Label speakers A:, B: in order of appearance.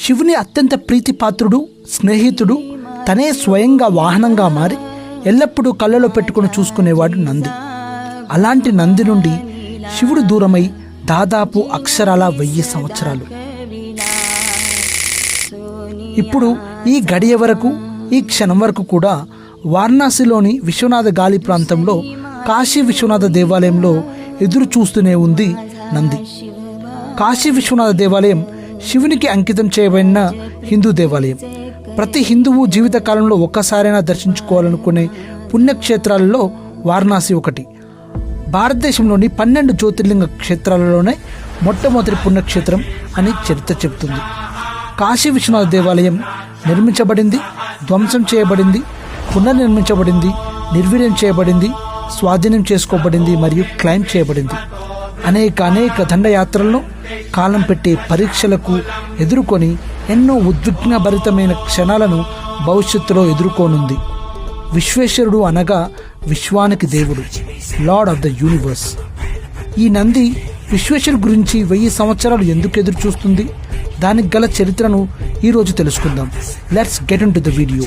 A: శివుని అత్యంత ప్రీతిపాత్రుడు, స్నేహితుడు, తనే స్వయంగా వాహనంగా మారి ఎల్లప్పుడూ కళ్ళలో పెట్టుకుని చూసుకునేవాడు నంది. అలాంటి నంది నుండి శివుడు దూరమై దాదాపు అక్షరాల 1000 సంవత్సరాలు. ఇప్పుడు ఈ గడియ వరకు, ఈ క్షణం వరకు కూడా వారణాసిలోని విశ్వనాథ గాలి ప్రాంతంలో కాశీ విశ్వనాథ దేవాలయంలో ఎదురు చూస్తూనే ఉంది నంది. కాశీ విశ్వనాథ దేవాలయం శివునికి అంకితం చేయబడిన హిందూ దేవాలయం. ప్రతి హిందువు జీవితకాలంలో ఒక్కసారైనా దర్శించుకోవాలనుకునే పుణ్యక్షేత్రాలలో వారణాసి ఒకటి. భారతదేశంలోని 12 జ్యోతిర్లింగ క్షేత్రాలలోనే మొట్టమొదటి పుణ్యక్షేత్రం అని చరిత్ర చెబుతుంది. కాశీ విశ్వనాథ దేవాలయం నిర్మించబడింది, ధ్వంసం చేయబడింది, పునర్నిర్మించబడింది, నిర్వీర్యం చేయబడింది, స్వాధీనం చేసుకోబడింది మరియు క్లైమ్ చేయబడింది. అనేక దండయాత్రలను, కాలం పెట్టే పరీక్షలకు ఎదుర్కొని ఎన్నో ఉద్విగ్నభరితమైన క్షణాలను భవిష్యత్తులో ఎదుర్కోనుంది. విశ్వేశ్వరుడు అనగా విశ్వానికి దేవుడు, లార్డ్ ఆఫ్ ద యూనివర్స్. ఈ నంది విశ్వేశ్వరుడు గురించి 1000 సంవత్సరాలు ఎందుకు ఎదురు చూస్తుంది? దానికి గల చరిత్రను ఈరోజు తెలుసుకుందాం. Let's get in to the video.